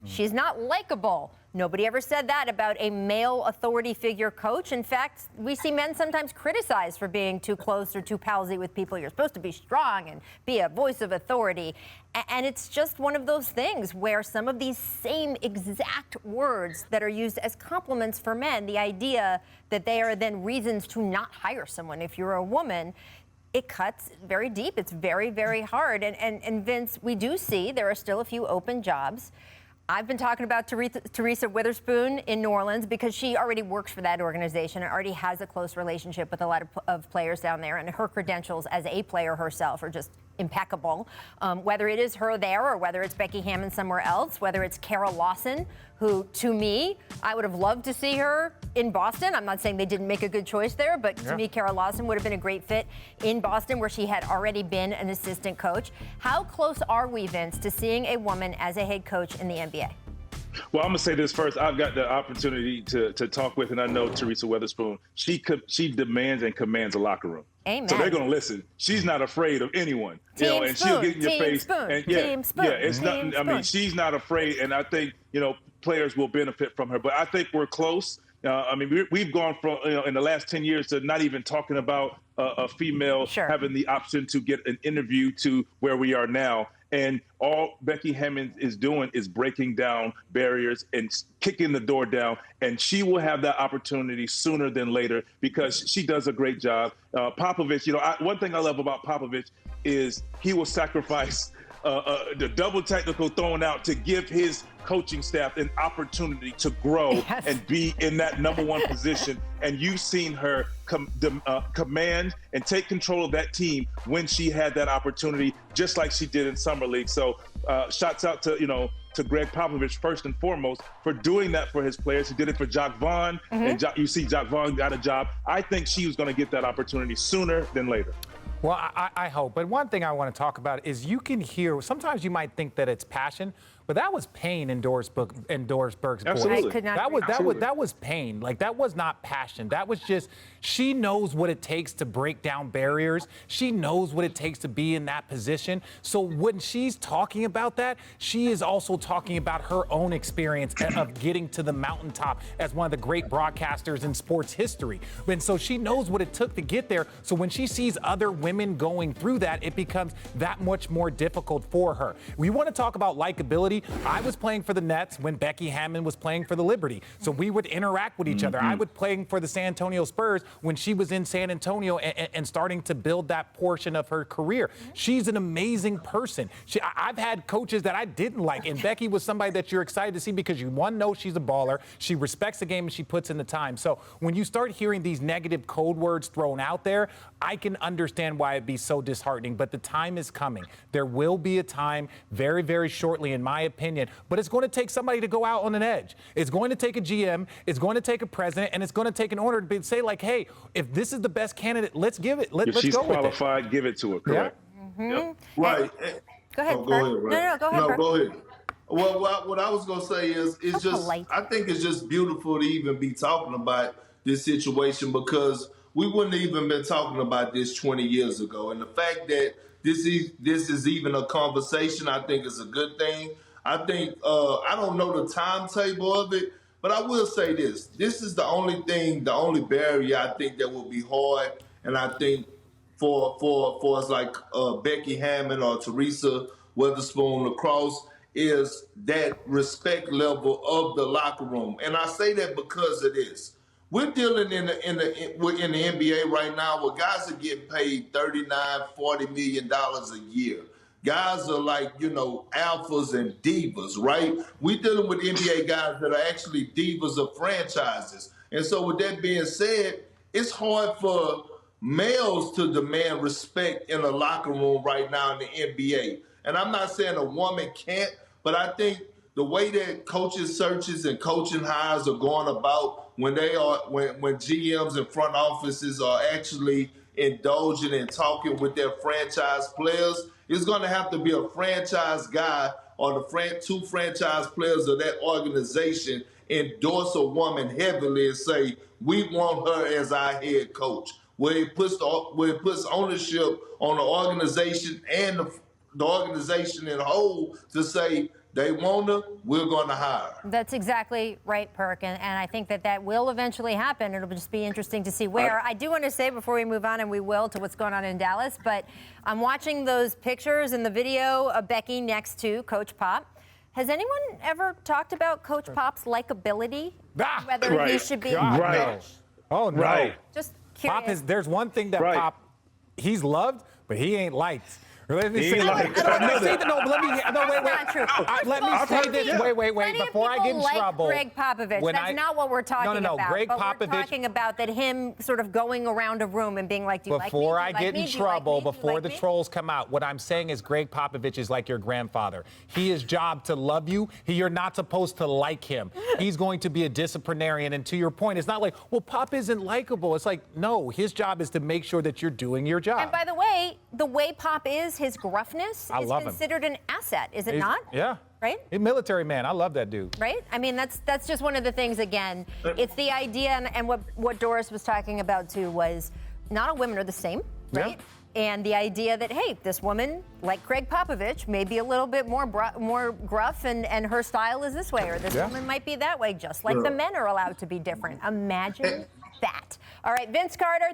She's not likable. Nobody ever said that about a male authority figure coach. In fact, we see men sometimes criticized for being too close or too palsy with people. You're supposed to be strong and be a voice of authority. And it's just one of those things where some of these same exact words that are used as compliments for men, the idea that they are then reasons to not hire someone if you're a woman, it cuts very deep. It's very, very hard. And Vince, we do see there are still a few open jobs. I've been talking about Teresa Witherspoon in New Orleans because she already works for that organization and already has a close relationship with a lot of players down there, and her credentials as a player herself are just impeccable. Whether it is her there or whether it's Becky Hammon somewhere else, whether it's Kara Lawson, who, to me, I would have loved to see her in Boston. I'm not saying they didn't make a good choice there, but to me, Kara Lawson would have been a great fit in Boston, where she had already been an assistant coach. How close are we, Vince, to seeing a woman as a head coach in the NBA? Well, I'm gonna say this first. I've got the opportunity to talk with, and I know Teresa Witherspoon. She demands and commands a locker room. Amen. So they're gonna listen. She's not afraid of anyone, Team and Spoon, she'll get in your Team face. Spoon, And Team Spoon, it's Team nothing. I mean, Spoon. she's not afraid, and I think players will benefit from her. But I think we're close. I mean, we've gone from in the last 10 years to not even talking about a female having the option to get an interview to where we are now. And all Becky Hammon is doing is breaking down barriers and kicking the door down. And she will have that opportunity sooner than later because she does a great job. Popovich, one thing I love about Popovich is he will sacrifice the double technical thrown out to give his coaching staff an opportunity to grow and be in that number one position. And you've seen her command and take control of that team when she had that opportunity, just like she did in Summer League. So shouts out to Greg Popovich, first and foremost, for doing that for his players. He did it for Jacque Vaughn, and you see Jacque Vaughn got a job. I think she was going to get that opportunity sooner than later. Well, I hope. But one thing I want to talk about is you can hear, sometimes you might think that it's passion, but that was pain in Doris Burke's voice. Absolutely. I could not That was pain. Like, that was not passion. That was just, she knows what it takes to break down barriers. She knows what it takes to be in that position. So when she's talking about that, she is also talking about her own experience of getting to the mountaintop as one of the great broadcasters in sports history. And so she knows what it took to get there. So when she sees other women going through that, it becomes that much more difficult for her. We want to talk about likability. I was playing for the Nets when Becky Hammon was playing for the Liberty. So we would interact with each other. I was playing for the San Antonio Spurs when she was in San Antonio and starting to build that portion of her career. She's an amazing person. I've had coaches that I didn't like, and Becky was somebody that you're excited to see because you, one, know she's a baller. She respects the game and she puts in the time. So when you start hearing these negative code words thrown out there, I can understand why it'd be so disheartening, but the time is coming. There will be a time very, very shortly, in my opinion, but it's going to take somebody to go out on an edge. It's going to take a GM, it's going to take a president, and it's going to take an owner to say, like, hey, if this is the best candidate, let's give it. Let's go with it. If she's qualified, give it to her. Correct. Right. Go ahead. Go ahead. Right. No, go ahead. No, go ahead. Well, what I was going to say is, it's just, polite. I think it's just beautiful to even be talking about this situation, because we wouldn't have even been talking about this 20 years ago. And the fact that this is even a conversation, I think is a good thing. I think, I don't know the timetable of it, but I will say this. This is the only barrier I think that will be hard. And I think for us like Becky Hammon or Teresa Witherspoon lacrosse is that respect level of the locker room. And I say that because of this. We're dealing in the NBA right now where guys are getting paid $39, $40 million a year. Guys are like, alphas and divas, right? We're dealing with NBA guys that are actually divas of franchises. And so with that being said, it's hard for males to demand respect in a locker room right now in the NBA. And I'm not saying a woman can't, but I think the way that coaching searches and coaching hires are going about when GMs and front offices are actually indulging and talking with their franchise players, it's going to have to be a franchise guy or the two franchise players of that organization endorse a woman heavily and say, we want her as our head coach, where it puts ownership on the organization and the organization in whole to say, They want her, we're going to hire her. That's exactly right, Perk, and I think that will eventually happen. It'll just be interesting to see where. I do want to say before we move on, and we will, to what's going on in Dallas, but I'm watching those pictures and the video of Becky next to Coach Pop. Has anyone ever talked about Coach Pop's likability? Whether he should be right. Oh, no. Right. Just curious. Pop is, there's one thing that Pop, he's loved, but he ain't liked. Let me say Not true. let me say this. Wait. Before I get in trouble. Greg Popovich. That's not what we're talking about. Greg but Popovich. We're talking about that him sort of going around a room and being like, do you like me? Before I get in trouble, before the trolls come out, what I'm saying is Greg Popovich is like your grandfather. His job to love you. You're not supposed to like him. He's going to be a disciplinarian. And to your point, it's not like, well, Pop isn't likable. It's like, no, his job is to make sure that you're doing your job. And by the way Pop is, his gruffness is considered an asset, is it not? Yeah. Right? He's a military man. I love that dude. Right? I mean, that's just one of the things, again, it's the idea, and what Doris was talking about, too, was not all women are the same, right? Yeah. And the idea that, hey, this woman, like Greg Popovich, may be a little bit more gruff, and her style is this way, or this woman might be that way, just like the men are allowed to be different. Imagine that. All right, Vince Carter.